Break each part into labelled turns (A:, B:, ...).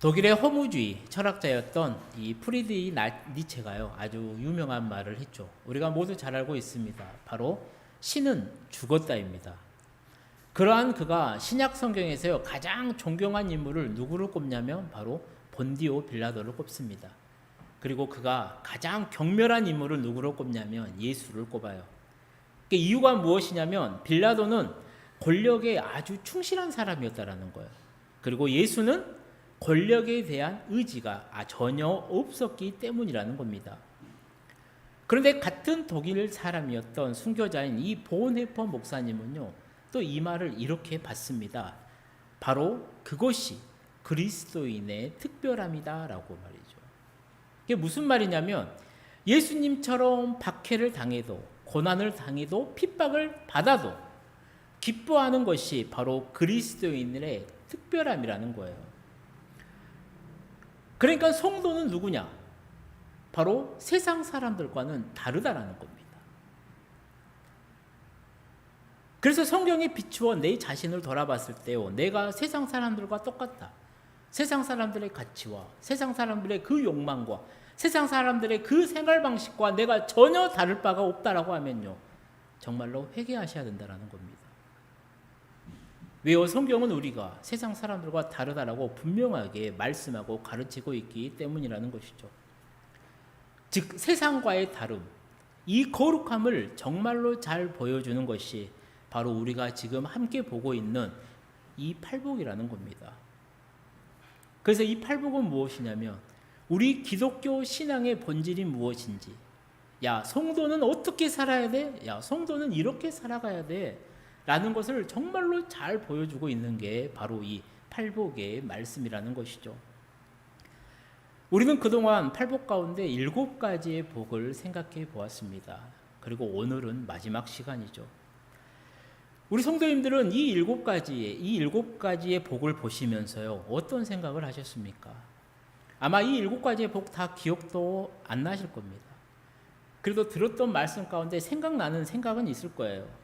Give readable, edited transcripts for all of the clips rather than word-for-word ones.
A: 독일의 허무주의 철학자였던 이 프리드리히 니체가요, 아주 유명한 말을 했죠. 우리가 모두 잘 알고 있습니다. 바로 신은 죽었다입니다. 그러한 그가 신약 성경에서요, 가장 존경한 인물을 누구를 꼽냐면 바로 본디오 빌라도를 꼽습니다. 그리고 그가 가장 경멸한 인물을 누구로 꼽냐면 예수를 꼽아요. 그 이유가 무엇이냐면 빌라도는 권력에 아주 충실한 사람이었다라는 거예요. 그리고 예수는 권력에 대한 의지가 전혀 없었기 때문이라는 겁니다. 그런데 같은 독일 사람이었던 순교자인 이 본헤퍼 목사님은요, 또 이 말을 이렇게 받습니다. 바로 그것이 그리스도인의 특별함이다 라고 말이죠. 이게 무슨 말이냐면 예수님처럼 박해를 당해도 고난을 당해도 핍박을 받아도 기뻐하는 것이 바로 그리스도인의 특별함이라는 거예요. 그러니까 성도는 누구냐? 바로 세상 사람들과는 다르다라는 겁니다. 그래서 성경에 비추어 내 자신을 돌아봤을 때요, 내가 세상 사람들과 똑같다. 세상 사람들의 가치와 세상 사람들의 그 욕망과 세상 사람들의 그 생활 방식과 내가 전혀 다를 바가 없다라고 하면요, 정말로 회개하셔야 된다라는 겁니다. 왜요? 성경은 우리가 세상 사람들과 다르다라고 분명하게 말씀하고 가르치고 있기 때문이라는 것이죠. 즉 세상과의 다름, 이 거룩함을 정말로 잘 보여주는 것이 바로 우리가 지금 함께 보고 있는 이 팔복이라는 겁니다. 그래서 이 팔복은 무엇이냐면 우리 기독교 신앙의 본질이 무엇인지, 야 성도는 어떻게 살아야 돼? 야 성도는 이렇게 살아가야 돼 라는 것을 정말로 잘 보여주고 있는 게 바로 이 팔복의 말씀이라는 것이죠. 우리는 그동안 팔복 가운데 7가지의 복을 생각해 보았습니다. 그리고 오늘은 마지막 시간이죠. 우리 성도님들은 이 7가지의 복을 보시면서요, 어떤 생각을 하셨습니까? 아마 이 7가지의 복 다 기억도 안 나실 겁니다. 그래도 들었던 말씀 가운데 생각나는 생각은 있을 거예요.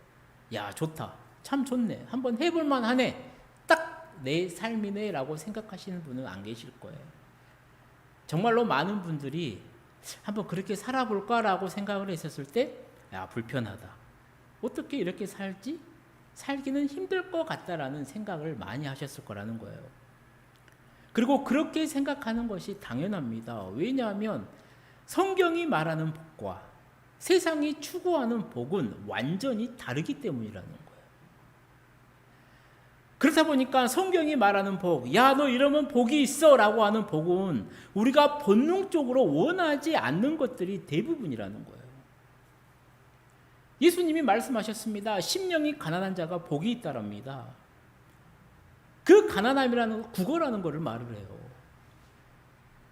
A: 야 좋다, 참 좋네, 한번 해볼만 하네, 딱 내 삶이네 라고 생각하시는 분은 안 계실 거예요. 정말로 많은 분들이 한번 그렇게 살아볼까 라고 생각을 했었을 때, 야 불편하다, 어떻게 이렇게 살지? 살기는 힘들 것 같다라는 생각을 많이 하셨을 거라는 거예요. 그리고 그렇게 생각하는 것이 당연합니다. 왜냐하면 성경이 말하는 복과 세상이 추구하는 복은 완전히 다르기 때문이라는 거예요. 그렇다 보니까 성경이 말하는 복, 야 너 이러면 복이 있어 라고 하는 복은 우리가 본능적으로 원하지 않는 것들이 대부분이라는 거예요. 예수님이 말씀하셨습니다. 심령이 가난한 자가 복이 있다랍니다. 그 가난함이라는 국어라는 것을 말을 해요.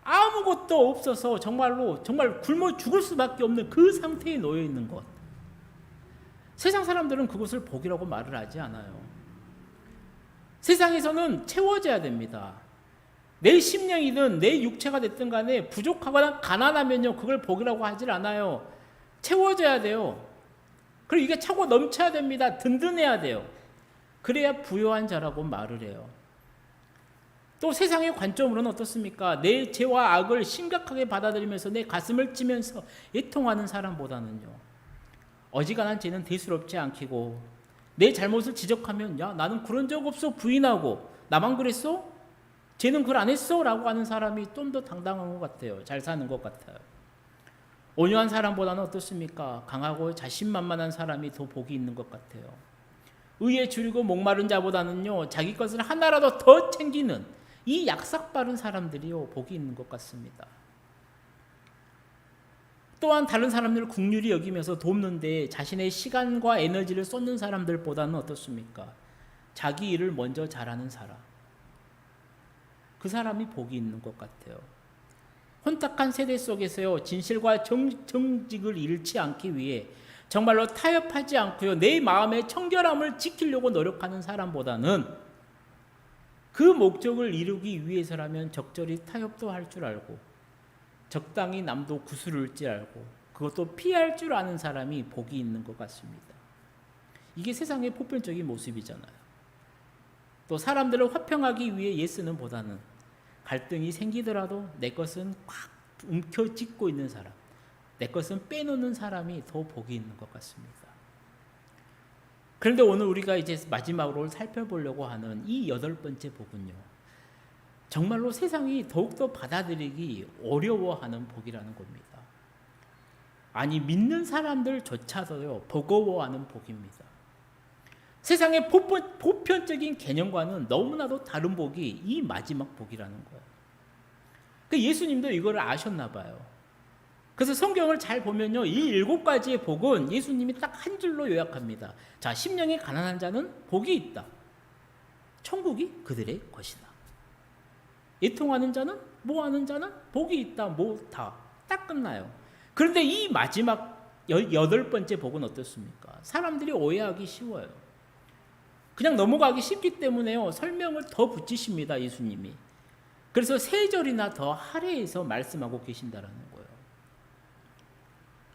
A: 아무것도 없어서 정말 굶어 죽을 수밖에 없는 그 상태에 놓여 있는 것. 세상 사람들은 그것을 복이라고 말을 하지 않아요. 세상에서는 채워져야 됩니다. 내 심령이든 내 육체가 됐든 간에 부족하거나 가난하면요, 그걸 복이라고 하질 않아요. 채워져야 돼요. 그리고 이게 차고 넘쳐야 됩니다. 든든해야 돼요. 그래야 부유한 자라고 말을 해요. 또 세상의 관점으로는 어떻습니까? 내 죄와 악을 심각하게 받아들이면서 내 가슴을 찌면서 애통하는 사람보다는요, 어지간한 죄는 대수롭지 않기고 내 잘못을 지적하면 야 나는 그런 적 없어 부인하고, 나만 그랬어? 쟤는 그걸 안 했어? 라고 하는 사람이 좀 더 당당한 것 같아요. 잘 사는 것 같아요. 온유한 사람보다는 어떻습니까? 강하고 자신만만한 사람이 더 복이 있는 것 같아요. 의에 줄이고 목마른 자보다는요, 자기 것을 하나라도 더 챙기는 이 약삭빠른 사람들이요, 복이 있는 것 같습니다. 또한 다른 사람들을 긍휼히 여기면서 돕는데 자신의 시간과 에너지를 쏟는 사람들보다는 어떻습니까? 자기 일을 먼저 잘하는 사람, 그 사람이 복이 있는 것 같아요. 혼탁한 세대 속에서요, 진실과 정직을 잃지 않기 위해 정말로 타협하지 않고요, 내 마음의 청결함을 지키려고 노력하는 사람보다는 그 목적을 이루기 위해서라면 적절히 타협도 할 줄 알고 적당히 남도 구슬을 줄 알고 그것도 피할 줄 아는 사람이 복이 있는 것 같습니다. 이게 세상의 보편적인 모습이잖아요. 또 사람들을 화평하기 위해 애쓰는 보다는 갈등이 생기더라도 내 것은 꽉 움켜쥐고 있는 사람, 내 것은 빼놓는 사람이 더 복이 있는 것 같습니다. 그런데 오늘 우리가 이제 마지막으로 살펴보려고 하는 이 8번째 복은요, 정말로 세상이 더욱더 받아들이기 어려워하는 복이라는 겁니다. 아니, 믿는 사람들조차도요 버거워하는 복입니다. 세상의 보편적인 개념과는 너무나도 다른 복이 이 마지막 복이라는 거예요. 예수님도 이걸 아셨나 봐요. 그래서 성경을 잘 보면요, 이 7가지의 복은 예수님이 딱 한 줄로 요약합니다. 자, 심령이 가난한 자는 복이 있다. 천국이 그들의 것이다. 애통하는 자는, 모하는 자는 복이 있다. 다 딱 끝나요. 그런데 이 마지막 8번째 복은 어떻습니까? 사람들이 오해하기 쉬워요. 그냥 넘어가기 쉽기 때문에요, 설명을 더 붙이십니다, 예수님이. 그래서 3절이나 더 할애해서 말씀하고 계신다라는 거예요.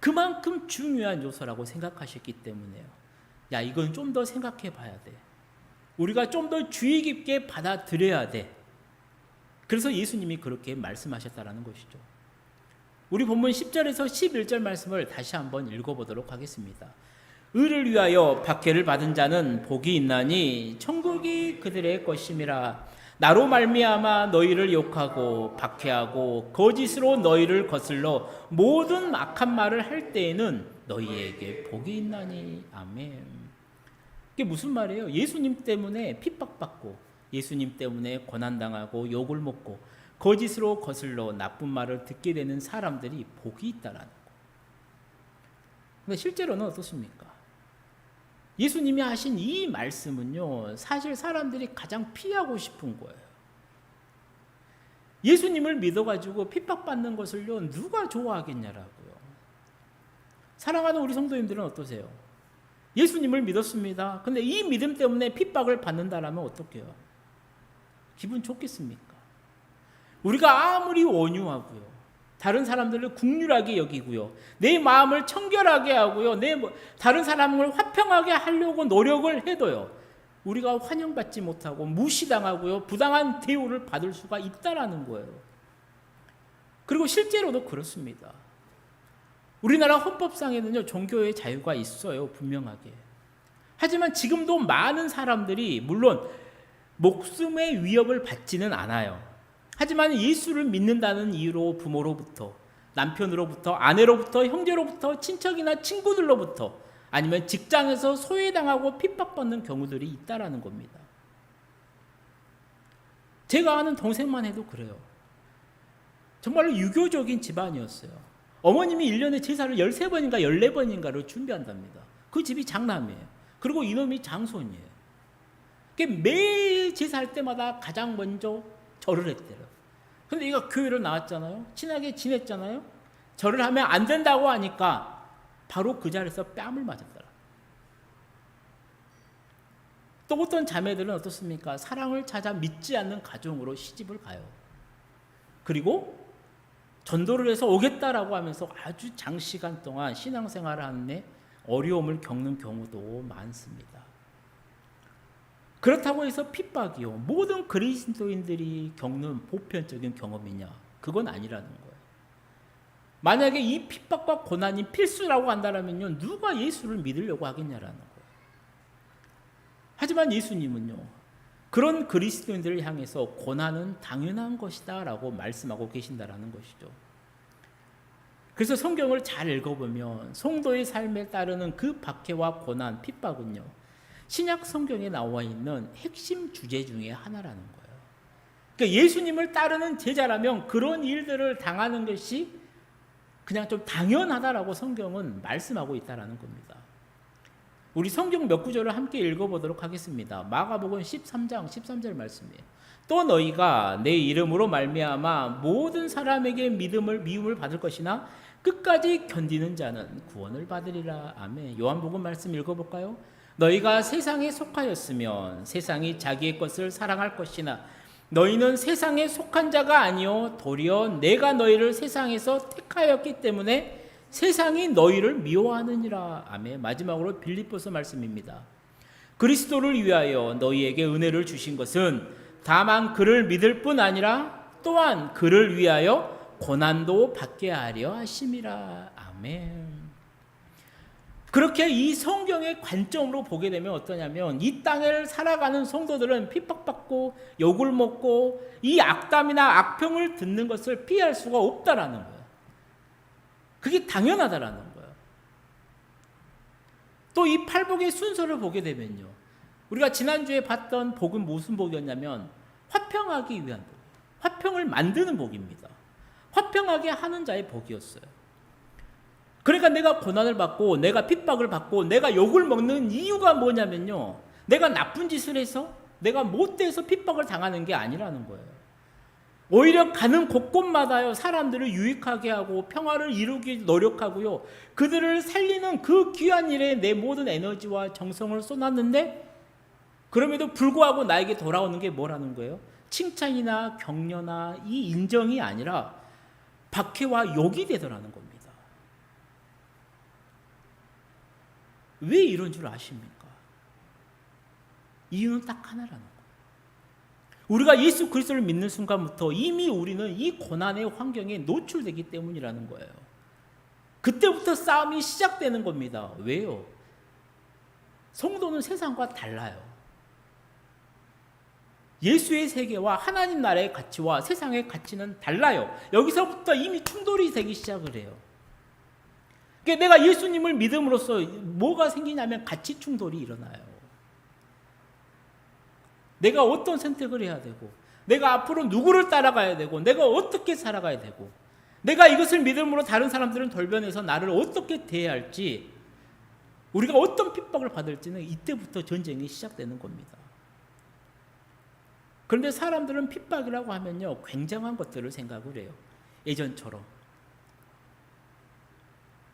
A: 그만큼 중요한 요소라고 생각하셨기 때문에요. 야, 이건 좀 더 생각해 봐야 돼. 우리가 좀 더 주의 깊게 받아들여야 돼. 그래서 예수님이 그렇게 말씀하셨다라는 것이죠. 우리 본문 10절에서 11절 말씀을 다시 한번 읽어보도록 하겠습니다. 의를 위하여 박해를 받은 자는 복이 있나니 천국이 그들의 것임이라. 나로 말미암아 너희를 욕하고 박해하고 거짓으로 너희를 거슬러 모든 악한 말을 할 때에는 너희에게 복이 있나니. 아멘. 이게 무슨 말이에요? 예수님 때문에 핍박받고, 예수님 때문에 고난당하고 욕을 먹고 거짓으로 거슬러 나쁜 말을 듣게 되는 사람들이 복이 있다라는 거. 근데 실제로는 어떻습니까? 예수님이 하신 이 말씀은요, 사실 사람들이 가장 피하고 싶은 거예요. 예수님을 믿어가지고 핍박받는 것을요, 누가 좋아하겠냐라고요. 사랑하는 우리 성도님들은 어떠세요? 예수님을 믿었습니다. 근데 이 믿음 때문에 핍박을 받는다라면 어떡해요? 기분 좋겠습니까? 우리가 아무리 온유하고요, 다른 사람들을 긍휼하게 여기고요, 내 마음을 청결하게 하고요, 다른 사람을 화평하게 하려고 노력을 해도요, 우리가 환영받지 못하고 무시당하고요, 부당한 대우를 받을 수가 있다라는 거예요. 그리고 실제로도 그렇습니다. 우리나라 헌법상에는요, 종교의 자유가 있어요, 분명하게. 하지만 지금도 많은 사람들이 물론 목숨의 위협을 받지는 않아요. 하지만 예수를 믿는다는 이유로 부모로부터, 남편으로부터, 아내로부터, 형제로부터, 친척이나 친구들로부터, 아니면 직장에서 소외당하고 핍박받는 경우들이 있다라는 겁니다. 제가 아는 동생만 해도 그래요. 정말로 유교적인 집안이었어요. 어머님이 1년에 제사를 13번인가 14번인가를 준비한답니다. 그 집이 장남이에요. 그리고 이놈이 장손이에요. 매일 제사할 때마다 가장 먼저 절을 했대요. 근데 얘가 교회를 나왔잖아요. 친하게 지냈잖아요. 절을 하면 안 된다고 하니까 바로 그 자리에서 뺨을 맞았더라. 또 어떤 자매들은 어떻습니까? 사랑을 찾아 믿지 않는 가정으로 시집을 가요. 그리고 전도를 해서 오겠다라고 하면서 아주 장시간 동안 신앙생활을 하는데 어려움을 겪는 경우도 많습니다. 그렇다고 해서 핍박이요, 모든 그리스도인들이 겪는 보편적인 경험이냐? 그건 아니라는 거예요. 만약에 이 핍박과 고난이 필수라고 한다면요, 누가 예수를 믿으려고 하겠냐라는 거예요. 하지만 예수님은요, 그런 그리스도인들을 향해서 고난은 당연한 것이다 라고 말씀하고 계신다라는 것이죠. 그래서 성경을 잘 읽어보면 성도의 삶에 따르는 그 박해와 고난, 핍박은요, 신약 성경에 나와 있는 핵심 주제 중에 하나라는 거예요. 그러니까 예수님을 따르는 제자라면 그런 일들을 당하는 것이 그냥 좀 당연하다라고 성경은 말씀하고 있다라는 겁니다. 우리 성경 몇 구절을 함께 읽어보도록 하겠습니다. 마가복음 13장 13절 말씀이에요. 또 너희가 내 이름으로 말미암아 모든 사람에게 미움을 받을 것이나 끝까지 견디는 자는 구원을 받으리라. 아멘. 요한복음 말씀 읽어볼까요? 너희가 세상에 속하였으면 세상이 자기의 것을 사랑할 것이나 너희는 세상에 속한 자가 아니요 도리어 내가 너희를 세상에서 택하였기 때문에 세상이 너희를 미워하느니라. 아멘. 마지막으로 빌립보서 말씀입니다. 그리스도를 위하여 너희에게 은혜를 주신 것은 다만 그를 믿을 뿐 아니라 또한 그를 위하여 고난도 받게 하려 하심이라. 아멘. 그렇게 이 성경의 관점으로 보게 되면 어떠냐면 이 땅을 살아가는 성도들은 핍박받고 욕을 먹고 이 악담이나 악평을 듣는 것을 피할 수가 없다라는 거예요. 그게 당연하다라는 거예요. 또 이 팔복의 순서를 보게 되면요, 우리가 지난주에 봤던 복은 무슨 복이었냐면 화평하기 위한 복, 화평을 만드는 복입니다. 화평하게 하는 자의 복이었어요. 그러니까 내가 고난을 받고 내가 핍박을 받고 내가 욕을 먹는 이유가 뭐냐면요, 내가 나쁜 짓을 해서 내가 못돼서 핍박을 당하는 게 아니라는 거예요. 오히려 가는 곳곳마다요, 사람들을 유익하게 하고 평화를 이루기 노력하고요, 그들을 살리는 그 귀한 일에 내 모든 에너지와 정성을 쏟았는데 그럼에도 불구하고 나에게 돌아오는 게 뭐라는 거예요? 칭찬이나 격려나 이 인정이 아니라 박해와 욕이 되더라는 겁니다. 왜 이런 줄 아십니까? 이유는 딱 하나라는 거예요. 우리가 예수 그리스도를 믿는 순간부터 이미 우리는 이 고난의 환경에 노출되기 때문이라는 거예요. 그때부터 싸움이 시작되는 겁니다. 왜요? 성도는 세상과 달라요. 예수의 세계와 하나님 나라의 가치와 세상의 가치는 달라요. 여기서부터 이미 충돌이 되기 시작을 해요. 그러니까 내가 예수님을 믿음으로써 뭐가 생기냐면 가치 충돌이 일어나요. 내가 어떤 선택을 해야 되고, 내가 앞으로 누구를 따라가야 되고, 내가 어떻게 살아가야 되고, 내가 이것을 믿음으로 다른 사람들은 돌변해서 나를 어떻게 대해야 할지, 우리가 어떤 핍박을 받을지는 이때부터 전쟁이 시작되는 겁니다. 그런데 사람들은 핍박이라고 하면요, 굉장한 것들을 생각을 해요. 예전처럼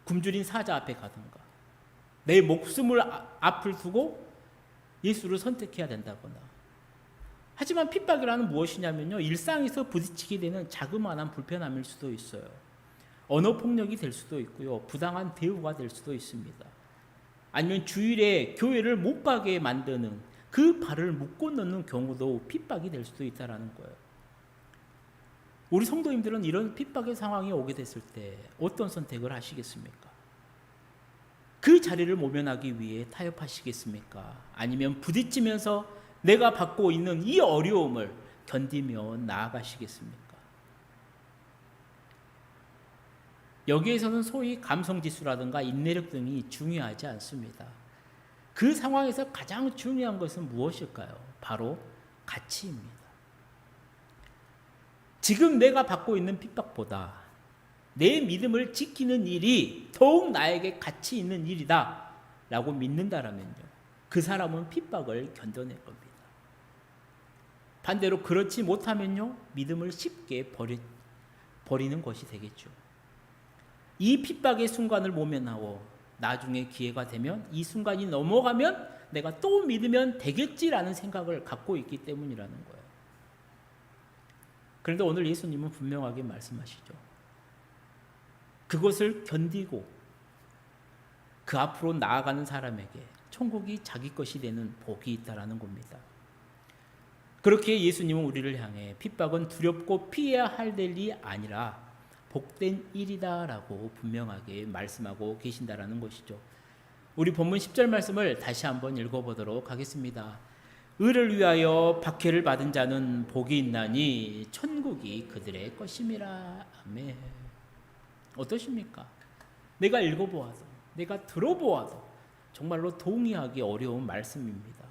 A: 굶주린 사자 앞에 가든가, 내 목숨을 앞을 두고 예수를 선택해야 된다거나. 하지만 핍박이라는 무엇이냐면요, 일상에서 부딪히게 되는 자그마한 불편함일 수도 있어요. 언어 폭력이 될 수도 있고요, 부당한 대우가 될 수도 있습니다. 아니면 주일에 교회를 못 가게 만드는, 그 발을 묶고 넣는 경우도 핍박이 될 수도 있다는 거예요. 우리 성도님들은 이런 핍박의 상황이 오게 됐을 때 어떤 선택을 하시겠습니까? 그 자리를 모면하기 위해 타협하시겠습니까? 아니면 부딪히면서 내가 받고 있는 이 어려움을 견디며 나아가시겠습니까? 여기에서는 소위 감성지수라든가 인내력 등이 중요하지 않습니다. 그 상황에서 가장 중요한 것은 무엇일까요? 바로 가치입니다. 지금 내가 받고 있는 핍박보다 내 믿음을 지키는 일이 더욱 나에게 가치 있는 일이다 라고 믿는다라면요, 그 사람은 핍박을 견뎌낼 겁니다. 반대로 그렇지 못하면요, 믿음을 쉽게 버리는 것이 되겠죠. 이 핍박의 순간을 모면하고 나중에 기회가 되면 이 순간이 넘어가면 내가 또 믿으면 되겠지라는 생각을 갖고 있기 때문이라는 거예요. 그런데 오늘 예수님은 분명하게 말씀하시죠. 그것을 견디고 그 앞으로 나아가는 사람에게 천국이 자기 것이 되는 복이 있다라는 겁니다. 그렇게 예수님은 우리를 향해 핍박은 두렵고 피해야 할 일이 아니라 복된 일이다라고 분명하게 말씀하고 계신다라는 것이죠. 우리 본문 10절 말씀을 다시 한번 읽어보도록 하겠습니다. 의를 위하여 박해를 받은 자는 복이 있나니 천국이 그들의 것임이라. 아멘. 어떠십니까? 내가 읽어보아도, 내가 들어보아도 정말로 동의하기 어려운 말씀입니다.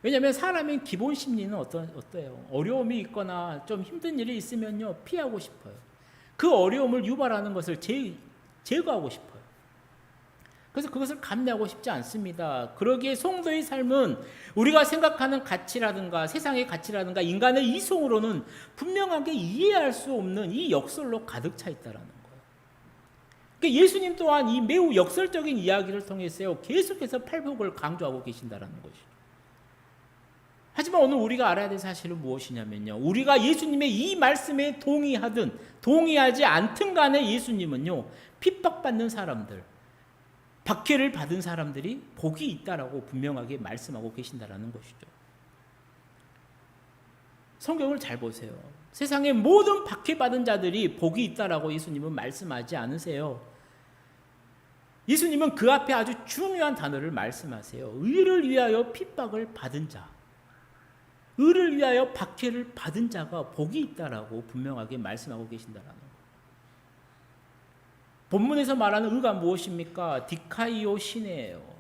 A: 왜냐하면 사람의 기본 심리는 어때요? 어려움이 있거나 좀 힘든 일이 있으면요, 피하고 싶어요. 그 어려움을 유발하는 것을 제거하고 싶어요. 그래서 그것을 감내하고 싶지 않습니다. 그러기에 성도의 삶은 우리가 생각하는 가치라든가 세상의 가치라든가 인간의 이성으로는 분명하게 이해할 수 없는 이 역설로 가득 차 있다는 거예요. 그러니까 예수님 또한 이 매우 역설적인 이야기를 통해서 계속해서 팔복을 강조하고 계신다는 것이죠. 하지만 오늘 우리가 알아야 될 사실은 무엇이냐면요, 우리가 예수님의 이 말씀에 동의하든 동의하지 않든 간에 예수님은요, 핍박받는 사람들, 박해를 받은 사람들이 복이 있다라고 분명하게 말씀하고 계신다라는 것이죠. 성경을 잘 보세요. 세상의 모든 박해받은 자들이 복이 있다라고 예수님은 말씀하지 않으세요. 예수님은 그 앞에 아주 중요한 단어를 말씀하세요. 의를 위하여 핍박을 받은 자, 의를 위하여 박해를 받은 자가 복이 있다라고 분명하게 말씀하고 계신다라는 거예요. 본문에서 말하는 의가 무엇입니까? 디카이오 시네예요.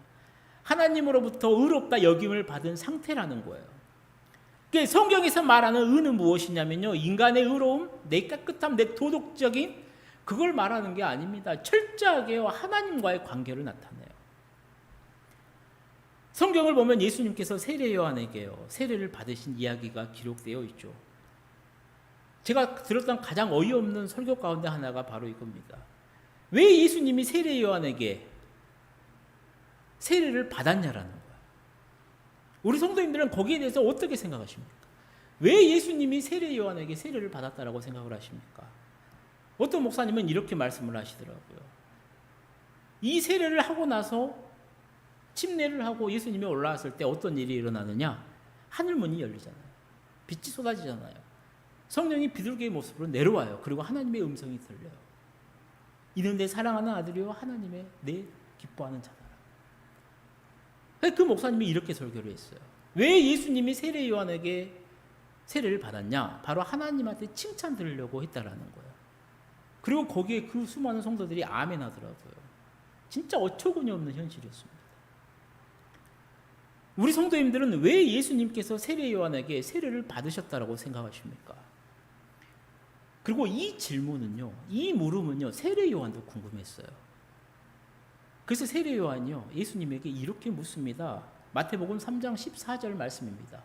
A: 하나님으로부터 의롭다 여김을 받은 상태라는 거예요. 성경에서 말하는 의는 무엇이냐면요, 인간의 의로움, 내 깨끗함, 내 도덕적인 그걸 말하는 게 아닙니다. 철저하게 하나님과의 관계를 나타내요. 성경을 보면 예수님께서 세례 요한에게요, 세례를 받으신 이야기가 기록되어 있죠. 제가 들었던 가장 어이없는 설교 가운데 하나가 바로 이겁니다. 왜 예수님이 세례 요한에게 세례를 받았냐라는 거예요. 우리 성도님들은 거기에 대해서 어떻게 생각하십니까? 왜 예수님이 세례 요한에게 세례를 받았다라고 생각을 하십니까? 어떤 목사님은 이렇게 말씀을 하시더라고요. 이 세례를 하고 나서 침례를 하고 예수님이 올라왔을 때 어떤 일이 일어나느냐? 하늘문이 열리잖아요. 빛이 쏟아지잖아요. 성령이 비둘기의 모습으로 내려와요. 그리고 하나님의 음성이 들려요. 이는 내 사랑하는 아들이요 하나님의 내 기뻐하는 자다. 그 목사님이 이렇게 설교를 했어요. 왜 예수님이 세례 요한에게 세례를 받았냐? 바로 하나님한테 칭찬 들으려고 했다라는 거예요. 그리고 거기에 그 수많은 성도들이 아멘 하더라고요. 진짜 어처구니 없는 현실이었습니다. 우리 성도님들은 왜 예수님께서 세례 요한에게 세례를 받으셨다라고 생각하십니까? 그리고 이 질문은요, 이 물음은요, 세례 요한도 궁금했어요. 그래서 세례 요한이요, 예수님에게 이렇게 묻습니다. 마태복음 3장 14절 말씀입니다.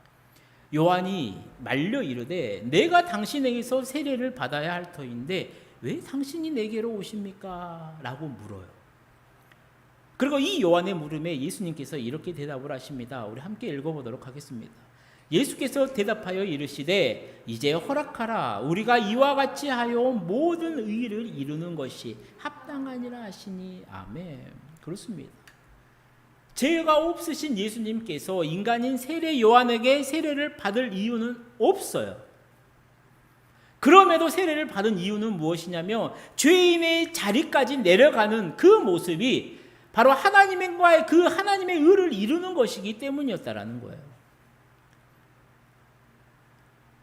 A: 요한이 말려 이르되 내가 당신에게서 세례를 받아야 할 터인데 왜 당신이 내게로 오십니까? 라고 물어요. 그리고 이 요한의 물음에 예수님께서 이렇게 대답을 하십니다. 우리 함께 읽어보도록 하겠습니다. 예수께서 대답하여 이르시되 이제 허락하라. 우리가 이와 같이 하여 모든 의를 이루는 것이 합당하니라 하시니 아멘. 그렇습니다. 죄가 없으신 예수님께서 인간인 세례 요한에게 세례를 받을 이유는 없어요. 그럼에도 세례를 받은 이유는 무엇이냐면 죄인의 자리까지 내려가는 그 모습이 바로 하나님과의 그 하나님의 의를 이루는 것이기 때문이었다라는 거예요.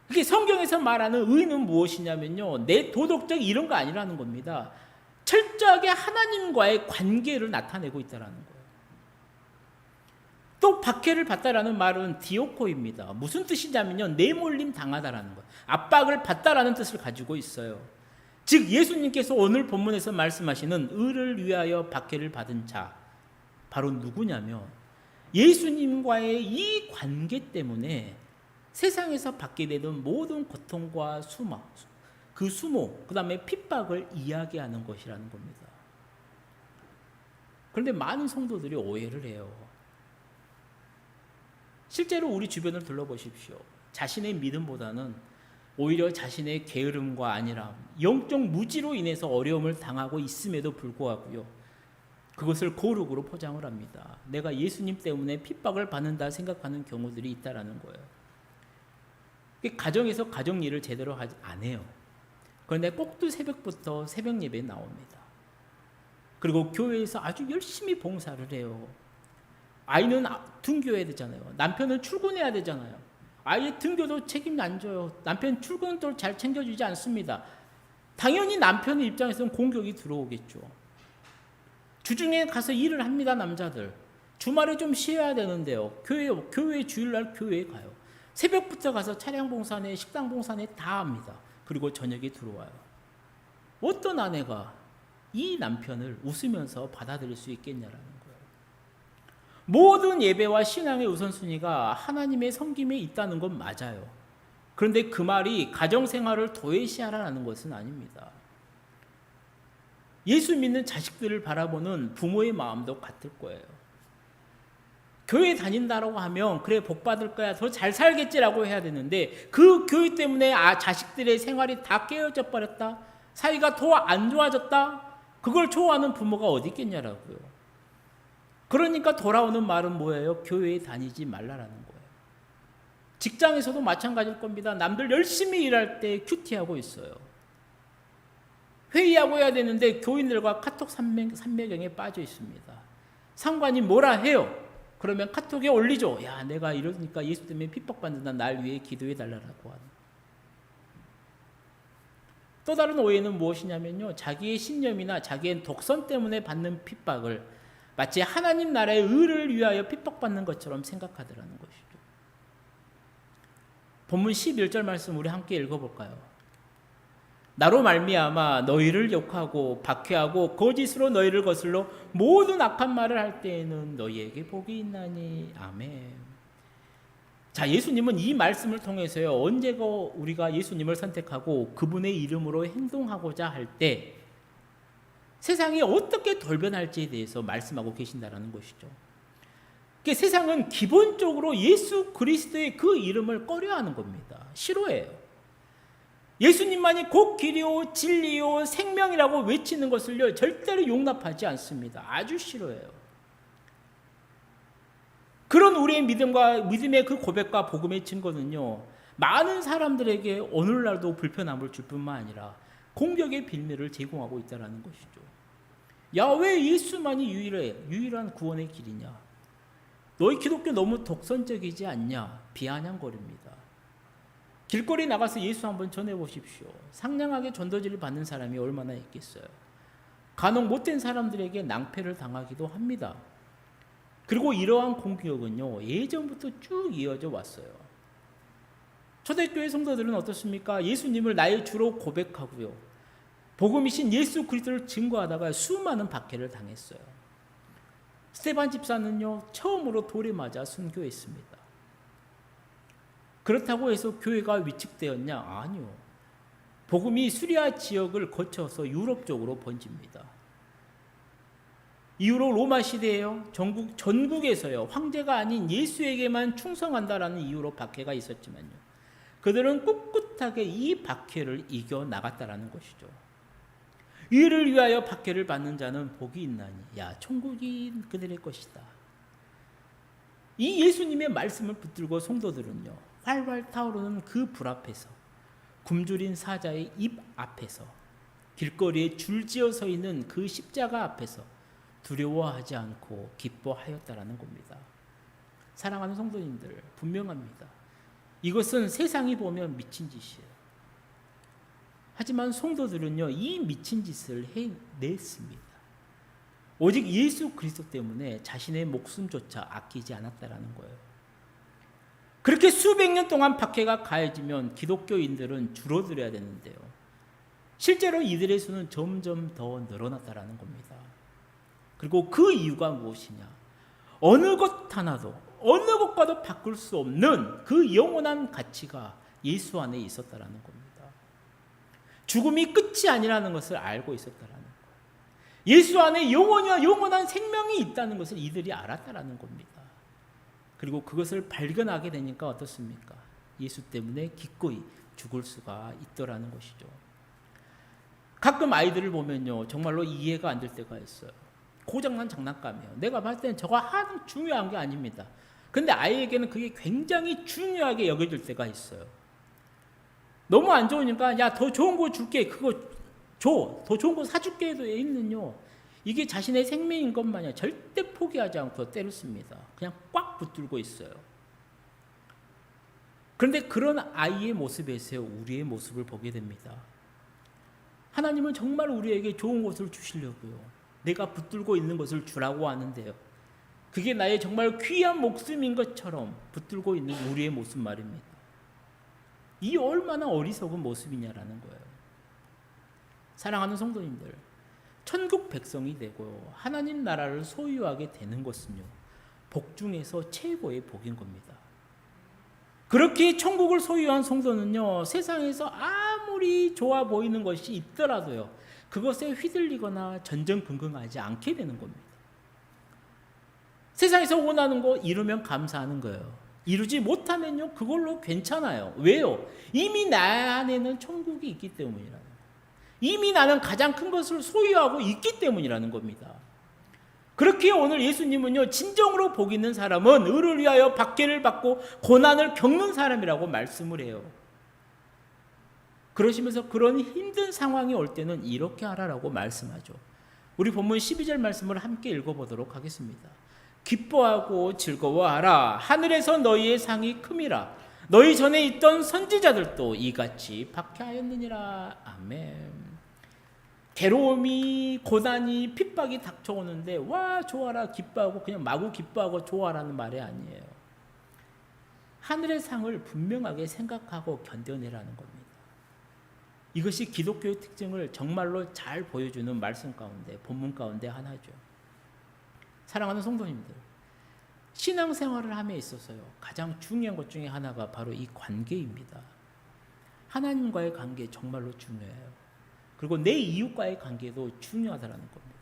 A: 그게 성경에서 말하는 의는 무엇이냐면요, 내 도덕적 이런 거 아니라는 겁니다. 철저하게 하나님과의 관계를 나타내고 있다라는 거예요. 또 박해를 받다라는 말은 디오코입니다. 무슨 뜻이냐면요, 내몰림 당하다라는 거예요. 압박을 받다라는 뜻을 가지고 있어요. 즉 예수님께서 오늘 본문에서 말씀하시는 의를 위하여 박해를 받은 자, 바로 누구냐면 예수님과의 이 관계 때문에 세상에서 받게 되는 모든 고통과 그 수모, 그 다음에 핍박을 이야기하는 것이라는 겁니다. 그런데 많은 성도들이 오해를 해요. 실제로 우리 주변을 둘러보십시오. 자신의 믿음보다는 오히려 자신의 게으름과 안일함, 영적 무지로 인해서 어려움을 당하고 있음에도 불구하고요, 그것을 거룩으로 포장을 합니다. 내가 예수님 때문에 핍박을 받는다 생각하는 경우들이 있다라는 거예요. 가정에서 가정 일을 제대로 안 해요. 그런데 꼭두 새벽부터 새벽 예배에 나옵니다. 그리고 교회에서 아주 열심히 봉사를 해요. 아이는 등교해야 되잖아요. 남편은 출근해야 되잖아요. 아이의 등교도 책임 안 져요. 남편 출근도 잘 챙겨주지 않습니다. 당연히 남편의 입장에서는 공격이 들어오겠죠. 주중에 가서 일을 합니다, 남자들. 주말에 좀 쉬어야 되는데요. 교회 주일날 교회에 가요. 새벽부터 가서 차량 봉사네, 식당 봉사네 다 합니다. 그리고 저녁에 들어와요. 어떤 아내가 이 남편을 웃으면서 받아들일 수 있겠냐라는 거예요. 모든 예배와 신앙의 우선순위가 하나님의 섬김에 있다는 건 맞아요. 그런데 그 말이 가정생활을 도외시하라는 것은 아닙니다. 예수 믿는 자식들을 바라보는 부모의 마음도 같을 거예요. 교회 다닌다라고 하면 그래 복 받을 거야, 더 잘 살겠지라고 해야 되는데 그 교회 때문에 자식들의 생활이 다 깨어져 버렸다, 사이가 더 안 좋아졌다, 그걸 좋아하는 부모가 어디 있겠냐라고요. 그러니까 돌아오는 말은 뭐예요? 교회에 다니지 말라라는 거예요. 직장에서도 마찬가지일 겁니다. 남들 열심히 일할 때 큐티하고 있어요. 회의하고 해야 되는데 교인들과 카톡 삼매경에 빠져 있습니다. 상관이 뭐라 해요. 그러면 카톡에 올리죠. 야, 내가 이러니까 예수 때문에 핍박받는다. 날 위해 기도해 달라고 하는. 또 다른 오해는 무엇이냐면요. 자기의 신념이나 자기의 독선 때문에 받는 핍박을 마치 하나님 나라의 의를 위하여 핍박받는 것처럼 생각하더라는 것이죠. 본문 11절 말씀 우리 함께 읽어볼까요? 나로 말미암아 너희를 욕하고 박해하고 거짓으로 너희를 거슬러 모든 악한 말을 할 때에는 너희에게 복이 있나니. 아멘. 자, 예수님은 이 말씀을 통해서요, 언제가 우리가 예수님을 선택하고 그분의 이름으로 행동하고자 할 때 세상이 어떻게 돌변할지에 대해서 말씀하고 계신다라는 것이죠. 그러니까 세상은 기본적으로 예수 그리스도의 그 이름을 꺼려하는 겁니다. 싫어해요. 예수님만이 곧 길이요 진리요 생명이라고 외치는 것을요 절대로 용납하지 않습니다. 아주 싫어해요. 그런 우리의 믿음의 그 고백과 복음의 증거는요, 많은 사람들에게 오늘날도 불편함을 줄 뿐만 아니라 공격의 빌미를 제공하고 있다는 것이죠. 야, 왜 예수만이 유일한 구원의 길이냐? 너희 기독교 너무 독선적이지 않냐? 비아냥거립니다. 길거리 나가서 예수 한번 전해보십시오. 상냥하게 전도지를 받는 사람이 얼마나 있겠어요. 간혹 못된 사람들에게 낭패를 당하기도 합니다. 그리고 이러한 공격은요, 예전부터 쭉 이어져 왔어요. 초대교회 성도들은 어떻습니까? 예수님을 나의 주로 고백하고요, 복음이신 예수 그리스도를 증거하다가 수많은 박해를 당했어요. 스데반 집사는요, 처음으로 돌에 맞아 순교했습니다. 그렇다고 해서 교회가 위축되었냐? 아니요. 복음이 수리아 지역을 거쳐서 유럽 쪽으로 번집니다. 이후로 로마 시대에요, 전국에서요, 황제가 아닌 예수에게만 충성한다라는 이유로 박해가 있었지만요, 그들은 꿋꿋하게 이 박해를 이겨나갔다라는 것이죠. 이를 위하여 박해를 받는 자는 복이 있나니, 야, 천국이 그들의 것이다. 이 예수님의 말씀을 붙들고 성도들은요, 활활 타오르는 그 불 앞에서, 굶주린 사자의 입 앞에서, 길거리에 줄지어 서 있는 그 십자가 앞에서 두려워하지 않고 기뻐하였다라는 겁니다. 사랑하는 성도님들, 분명합니다. 이것은 세상이 보면 미친 짓이에요. 하지만 성도들은요, 이 미친 짓을 해냈습니다. 오직 예수 그리스도 때문에 자신의 목숨조차 아끼지 않았다라는 거예요. 그렇게 수백 년 동안 박해가 가해지면 기독교인들은 줄어들어야 되는데요, 실제로 이들의 수는 점점 더 늘어났다라는 겁니다. 그리고 그 이유가 무엇이냐? 어느 것 하나도, 어느 것과도 바꿀 수 없는 그 영원한 가치가 예수 안에 있었다라는 겁니다. 죽음이 끝이 아니라는 것을 알고 있었다라는 거예요. 예수 안에 영원한 생명이 있다는 것을 이들이 알았다라는 겁니다. 그리고 그것을 발견하게 되니까 어떻습니까? 예수 때문에 기꺼이 죽을 수가 있더라는 것이죠. 가끔 아이들을 보면요, 정말로 이해가 안 될 때가 있어요. 고장난 장난감이에요. 내가 봤을 때는 저거 하나도 중요한 게 아닙니다. 근데 아이에게는 그게 굉장히 중요하게 여겨질 때가 있어요. 너무 안 좋으니까, 야, 더 좋은 거 줄게, 그거 줘, 더 좋은 거 사줄게 해도 애는 이게 자신의 생명인 것 마냥 절대 포기하지 않고 때렸습니다. 그냥 꽉 붙들고 있어요. 그런데 그런 아이의 모습에서 우리의 모습을 보게 됩니다. 하나님은 정말 우리에게 좋은 것을 주시려고요, 내가 붙들고 있는 것을 주라고 하는데요, 그게 나의 정말 귀한 목숨인 것처럼 붙들고 있는 우리의 모습 말입니다. 이 얼마나 어리석은 모습이냐라는 거예요. 사랑하는 성도님들, 천국 백성이 되고 하나님 나라를 소유하게 되는 것은요, 복 중에서 최고의 복인 겁니다. 그렇게 천국을 소유한 성도는요, 세상에서 아무리 좋아 보이는 것이 있더라도요, 그것에 휘둘리거나 전전긍긍하지 않게 되는 겁니다. 세상에서 원하는 거 이루면 감사하는 거예요. 이루지 못하면요, 그걸로 괜찮아요. 왜요? 이미 나 안에는 천국이 있기 때문이라는 거예요. 이미 나는 가장 큰 것을 소유하고 있기 때문이라는 겁니다. 그렇게 오늘 예수님은요, 진정으로 복 있는 사람은 의를 위하여 박해를 받고 고난을 겪는 사람이라고 말씀을 해요. 그러시면서 그런 힘든 상황이 올 때는 이렇게 하라라고 말씀하죠. 우리 본문 12절 말씀을 함께 읽어보도록 하겠습니다. 기뻐하고 즐거워하라. 하늘에서 너희의 상이 큼이라. 너희 전에 있던 선지자들도 이같이 박해하였느니라. 아멘. 괴로움이, 고난이, 핍박이 닥쳐오는데 와 좋아라 기뻐하고 그냥 마구 기뻐하고 좋아라는 말이 아니에요. 하늘의 상을 분명하게 생각하고 견뎌내라는 겁니다. 이것이 기독교의 특징을 정말로 잘 보여주는 말씀 가운데, 본문 가운데 하나죠. 사랑하는 성도님들, 신앙생활을 함에 있어서요, 가장 중요한 것 중에 하나가 바로 이 관계입니다. 하나님과의 관계 정말로 중요해요. 그리고 내 이웃과의 관계도 중요하다는 겁니다.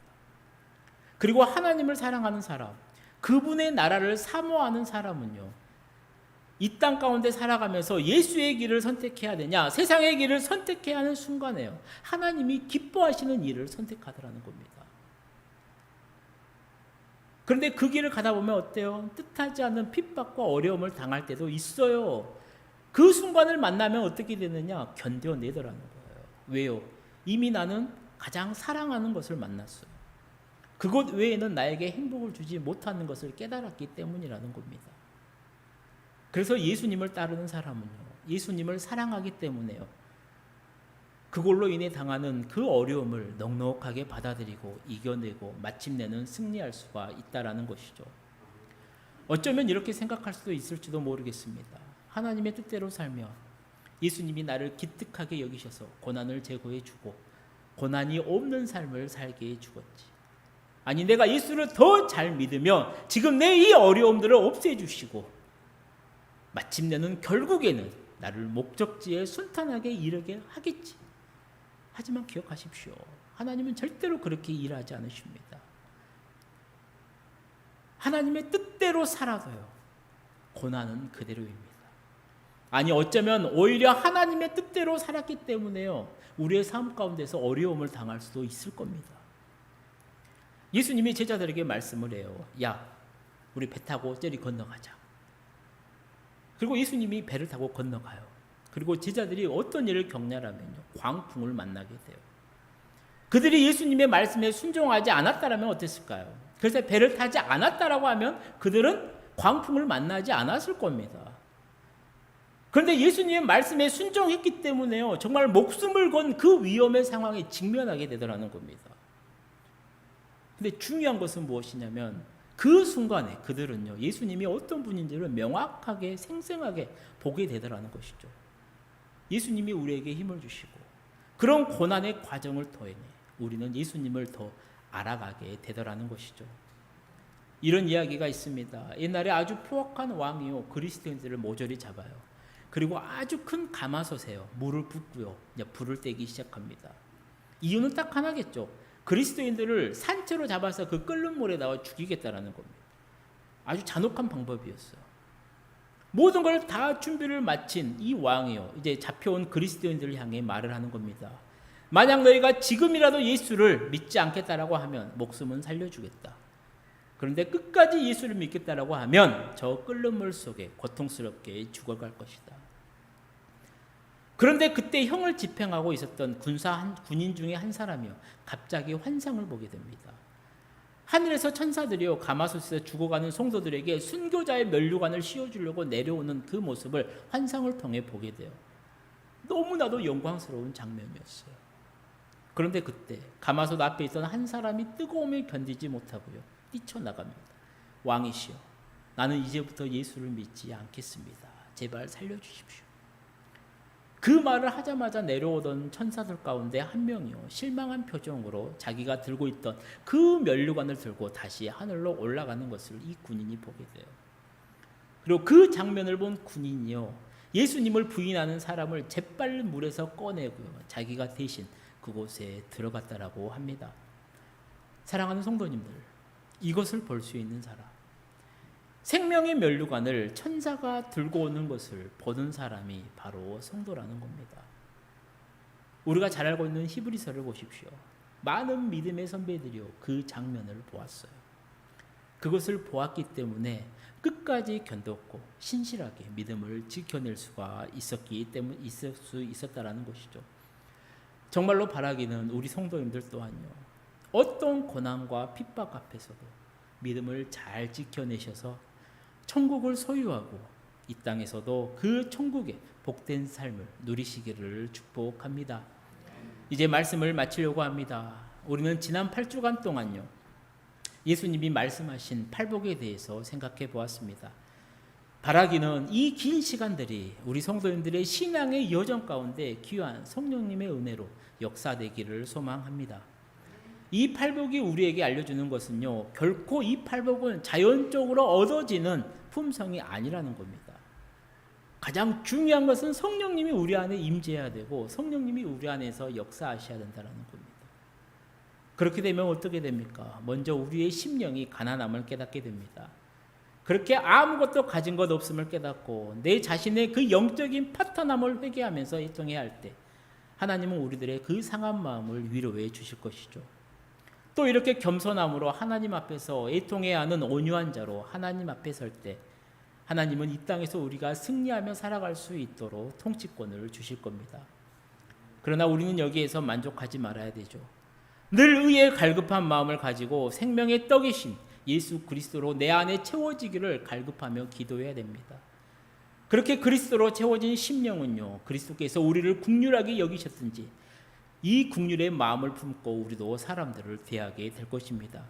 A: 그리고 하나님을 사랑하는 사람, 그분의 나라를 사모하는 사람은요, 이 땅 가운데 살아가면서 예수의 길을 선택해야 되냐, 세상의 길을 선택해야 하는 순간에요, 하나님이 기뻐하시는 일을 선택하더라는 겁니다. 그런데 그 길을 가다 보면 어때요? 뜻하지 않은 핍박과 어려움을 당할 때도 있어요. 그 순간을 만나면 어떻게 되느냐? 견뎌내더라는 거예요. 왜요? 이미 나는 가장 사랑하는 것을 만났어요. 그것 외에는 나에게 행복을 주지 못하는 것을 깨달았기 때문이라는 겁니다. 그래서 예수님을 따르는 사람은요, 예수님을 사랑하기 때문에요, 그걸로 인해 당하는 그 어려움을 넉넉하게 받아들이고 이겨내고 마침내는 승리할 수가 있다라는 것이죠. 어쩌면 이렇게 생각할 수도 있을지도 모르겠습니다. 하나님의 뜻대로 살며 예수님이 나를 기특하게 여기셔서 고난을 제거해 주고 고난이 없는 삶을 살게 해 주었지. 아니, 내가 예수를 더 잘 믿으며 지금 내 이 어려움들을 없애 주시고 마침내는 결국에는 나를 목적지에 순탄하게 이르게 하겠지. 하지만 기억하십시오. 하나님은 절대로 그렇게 일하지 않으십니다. 하나님의 뜻대로 살아도요, 고난은 그대로입니다. 아니, 어쩌면 오히려 하나님의 뜻대로 살았기 때문에요, 우리의 삶 가운데서 어려움을 당할 수도 있을 겁니다. 예수님이 제자들에게 말씀을 해요. 야, 우리 배 타고 저리 건너가자. 그리고 예수님이 배를 타고 건너가요. 그리고 제자들이 어떤 일을 겪냐라면요, 광풍을 만나게 돼요. 그들이 예수님의 말씀에 순종하지 않았다라면 어땠을까요? 그래서 배를 타지 않았다라고 하면 그들은 광풍을 만나지 않았을 겁니다. 그런데 예수님의 말씀에 순종했기 때문에요, 정말 목숨을 건 그 위험의 상황에 직면하게 되더라는 겁니다. 근데 중요한 것은 무엇이냐면 그 순간에 그들은요, 예수님이 어떤 분인지를 명확하게 생생하게 보게 되더라는 것이죠. 예수님이 우리에게 힘을 주시고 그런 고난의 과정을 통해 우리는 예수님을 더 알아가게 되더라는 것이죠. 이런 이야기가 있습니다. 옛날에 아주 포악한 왕이요, 그리스도인들을 모조리 잡아요. 그리고 아주 큰 가마솥에요, 물을 붓고요, 이제 불을 떼기 시작합니다. 이유는 딱 하나겠죠. 그리스도인들을 산채로 잡아서 그 끓는 물에다가 죽이겠다라는 겁니다. 아주 잔혹한 방법이었어요. 모든 걸 다 준비를 마친 이 왕이요, 이제 잡혀온 그리스도인들을 향해 말을 하는 겁니다. 만약 너희가 지금이라도 예수를 믿지 않겠다라고 하면 목숨은 살려주겠다. 그런데 끝까지 예수를 믿겠다라고 하면 저 끓는 물 속에 고통스럽게 죽어갈 것이다. 그런데 그때 형을 집행하고 있었던 군인 중에 한 사람이요, 갑자기 환상을 보게 됩니다. 하늘에서 천사들이요, 가마솥에서 죽어가는 성도들에게 순교자의 면류관을 씌워주려고 내려오는 그 모습을 환상을 통해 보게 돼요. 너무나도 영광스러운 장면이었어요. 그런데 그때 가마솥 앞에 있던 한 사람이 뜨거움을 견디지 못하고요, 뛰쳐나갑니다. 왕이시여, 나는 이제부터 예수를 믿지 않겠습니다. 제발 살려주십시오. 그 말을 하자마자 내려오던 천사들 가운데 한 명이요, 실망한 표정으로 자기가 들고 있던 그 면류관을 들고 다시 하늘로 올라가는 것을 이 군인이 보게 돼요. 그리고 그 장면을 본 군인이요, 예수님을 부인하는 사람을 재빨리 물에서 꺼내고요, 자기가 대신 그곳에 들어갔다라고 합니다. 사랑하는 성도님들, 이것을 볼 수 있는 사람, 생명의 면류관을 천사가 들고 오는 것을 보는 사람이 바로 성도라는 겁니다. 우리가 잘 알고 있는 히브리서를 보십시오. 많은 믿음의 선배들이요, 그 장면을 보았어요. 그것을 보았기 때문에 끝까지 견뎠고 신실하게 믿음을 지켜낼 수가 있을 수 있었다라는 것이죠. 정말로 바라기는 우리 성도님들 또한요, 어떤 고난과 핍박 앞에서도 믿음을 잘 지켜내셔서 천국을 소유하고 이 땅에서도 그 천국의 복된 삶을 누리시기를 축복합니다. 이제 말씀을 마치려고 합니다. 우리는 지난 8주간 동안요, 예수님이 말씀하신 팔복에 대해서 생각해 보았습니다. 바라기는 이 긴 시간들이 우리 성도님들의 신앙의 여정 가운데 귀한 성령님의 은혜로 역사되기를 소망합니다. 이 팔복이 우리에게 알려주는 것은요, 결코 이 팔복은 자연적으로 얻어지는 품성이 아니라는 겁니다. 가장 중요한 것은 성령님이 우리 안에 임재해야 되고 성령님이 우리 안에서 역사하셔야 된다는 겁니다. 그렇게 되면 어떻게 됩니까? 먼저 우리의 심령이 가난함을 깨닫게 됩니다. 그렇게 아무것도 가진 것 없음을 깨닫고 내 자신의 그 영적인 파탄함을 회개하면서 애통해야 할 때 하나님은 우리들의 그 상한 마음을 위로해 주실 것이죠. 또 이렇게 겸손함으로 하나님 앞에서 애통해야 하는 온유한 자로 하나님 앞에 설 때 하나님은 이 땅에서 우리가 승리하며 살아갈 수 있도록 통치권을 주실 겁니다. 그러나 우리는 여기에서 만족하지 말아야 되죠. 늘 의에 갈급한 마음을 가지고 생명의 떡이신 예수 그리스도로 내 안에 채워지기를 갈급하며 기도해야 됩니다. 그렇게 그리스도로 채워진 심령은요, 그리스도께서 우리를 긍휼하게 여기셨든지 이 긍휼의 마음을 품고 우리도 사람들을 대하게 될 것입니다.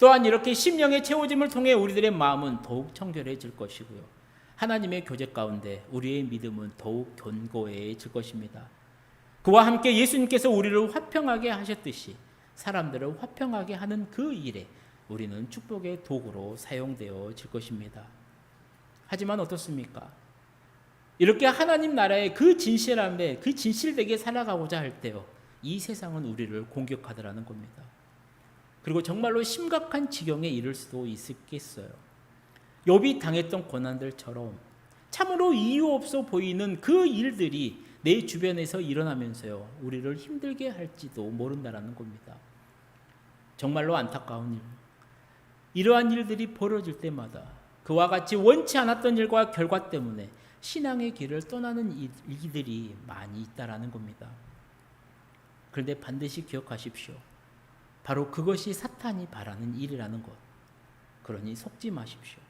A: 또한 이렇게 심령의 채워짐을 통해 우리들의 마음은 더욱 청결해질 것이고요, 하나님의 교제 가운데 우리의 믿음은 더욱 견고해질 것입니다. 그와 함께 예수님께서 우리를 화평하게 하셨듯이 사람들을 화평하게 하는 그 일에 우리는 축복의 도구로 사용되어질 것입니다. 하지만 어떻습니까? 이렇게 하나님 나라의 그 진실함에 그 진실되게 살아가고자 할 때요, 이 세상은 우리를 공격하더라는 겁니다. 그리고 정말로 심각한 지경에 이를 수도 있겠어요. 욥이 당했던 고난들처럼 참으로 이유 없어 보이는 그 일들이 내 주변에서 일어나면서요, 우리를 힘들게 할지도 모른다라는 겁니다. 정말로 안타까운 일. 이러한 일들이 벌어질 때마다 그와 같이 원치 않았던 일과 결과 때문에 신앙의 길을 떠나는 일들이 많이 있다라는 겁니다. 그런데 반드시 기억하십시오. 바로 그것이 사탄이 바라는 일이라는 것. 그러니 속지 마십시오.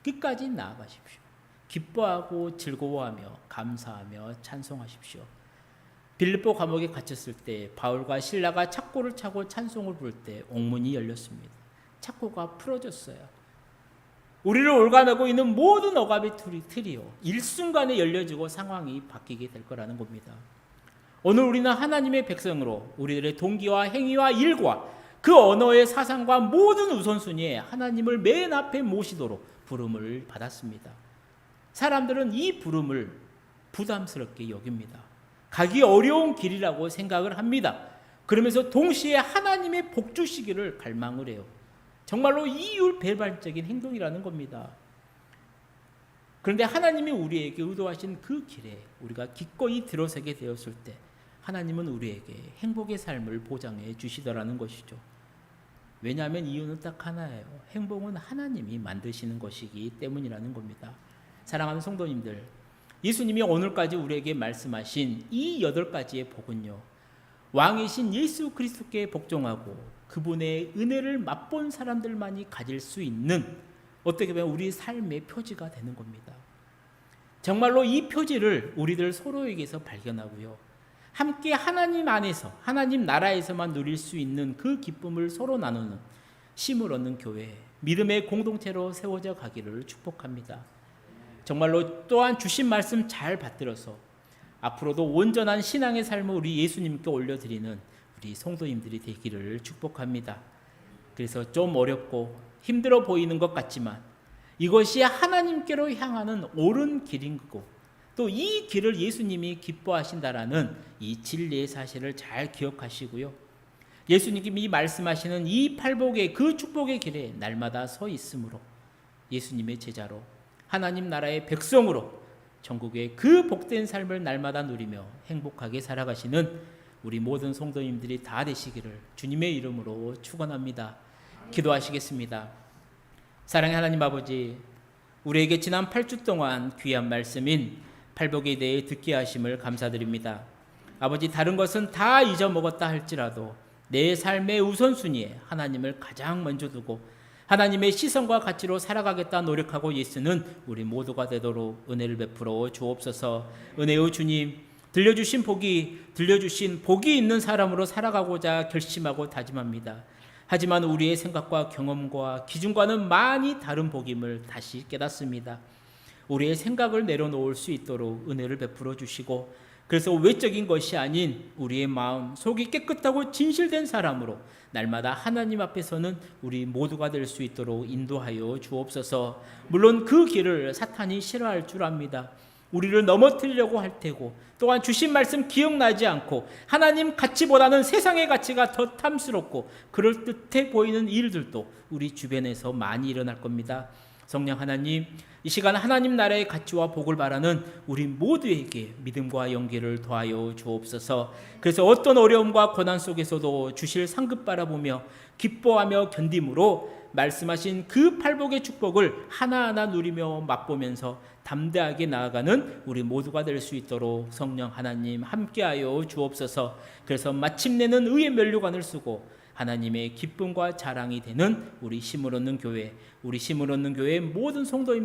A: 끝까지 나아가십시오. 기뻐하고 즐거워하며 감사하며 찬송하십시오. 빌립보 감옥에 갇혔을 때 바울과 실라가 착고를 차고 찬송을 부를 때 옥문이 열렸습니다. 착고가 풀어졌어요. 우리를 올가매고 있는 모든 억압의 틀이요, 일순간에 열려지고 상황이 바뀌게 될 거라는 겁니다. 오늘 우리는 하나님의 백성으로 우리들의 동기와 행위와 일과 그 언어의 사상과 모든 우선순위에 하나님을 맨 앞에 모시도록 부름을 받았습니다. 사람들은 이 부름을 부담스럽게 여깁니다. 가기 어려운 길이라고 생각을 합니다. 그러면서 동시에 하나님의 복 주시기를 갈망을 해요. 정말로 이율배반적인 행동이라는 겁니다. 그런데 하나님이 우리에게 의도하신 그 길에 우리가 기꺼이 들어서게 되었을 때 하나님은 우리에게 행복의 삶을 보장해 주시더라는 것이죠. 왜냐하면 이유는 딱 하나예요. 행복은 하나님이 만드시는 것이기 때문이라는 겁니다. 사랑하는 성도님들, 예수님이 오늘까지 우리에게 말씀하신 이 8가지의 복은요, 왕이신 예수 그리스도께 복종하고 그분의 은혜를 맛본 사람들만이 가질 수 있는, 어떻게 보면 우리 삶의 표지가 되는 겁니다. 정말로 이 표지를 우리들 서로에게서 발견하고요, 함께 하나님 안에서 하나님 나라에서만 누릴 수 있는 그 기쁨을 서로 나누는 힘을 얻는 교회, 믿음의 공동체로 세워져 가기를 축복합니다. 정말로 또한 주신 말씀 잘 받들어서 앞으로도 온전한 신앙의 삶을 우리 예수님께 올려드리는 우리 성도님들이 되기를 축복합니다. 그래서 좀 어렵고 힘들어 보이는 것 같지만 이것이 하나님께로 향하는 옳은 길인 거고, 또 이 길을 예수님이 기뻐하신다라는 이 진리의 사실을 잘 기억하시고요, 예수님이 말씀하시는 이 팔복의 그 축복의 길에 날마다 서 있으므로 예수님의 제자로 하나님 나라의 백성으로 전국의 그 복된 삶을 날마다 누리며 행복하게 살아가시는 우리 모든 성도님들이 다 되시기를 주님의 이름으로 축원합니다. 기도하시겠습니다. 사랑의 하나님 아버지, 우리에게 지난 8주 동안 귀한 말씀인 팔복에 대해 듣게 하심을 감사드립니다. 아버지, 다른 것은 다 잊어먹었다 할지라도 내 삶의 우선순위에 하나님을 가장 먼저 두고 하나님의 시선과 가치로 살아가겠다 노력하고 예수는 우리 모두가 되도록 은혜를 베풀어 주옵소서. 은혜의 주님, 들려주신 복이 있는 사람으로 살아가고자 결심하고 다짐합니다. 하지만 우리의 생각과 경험과 기준과는 많이 다른 복임을 다시 깨닫습니다. 우리의 생각을 내려놓을 수 있도록 은혜를 베풀어 주시고, 그래서 외적인 것이 아닌 우리의 마음, 속이 깨끗하고 진실된 사람으로 날마다 하나님 앞에서는 우리 모두가 될 수 있도록 인도하여 주옵소서. 물론 그 길을 사탄이 싫어할 줄 압니다. 우리를 넘어뜨리려고 할 테고, 또한 주신 말씀 기억나지 않고 하나님 가치보다는 세상의 가치가 더 탐스럽고 그럴듯해 보이는 일들도 우리 주변에서 많이 일어날 겁니다. 성령 하나님, 이 시간 하나님 나라의 가치와 복을 바라는 우리 모두에게 믿음과 용기를 더하여 주옵소서. 그래서 어떤 어려움과 고난 속에서도 주실 상급 바라보며 기뻐하며 견딤으로 말씀하신 그 팔복의 축복을 하나하나 누리며 맛보면서 담대하게 나아가는 우리 모두가 될 수 있도록 성령 하나님 함께하여 주옵소서. 그래서 마침내는 의의 면류관을 쓰고 하나님의 기쁨과 자랑이 되는 우리 힘을 얻는 교회, 우리 힘을 얻는 교회의 모든 성도님들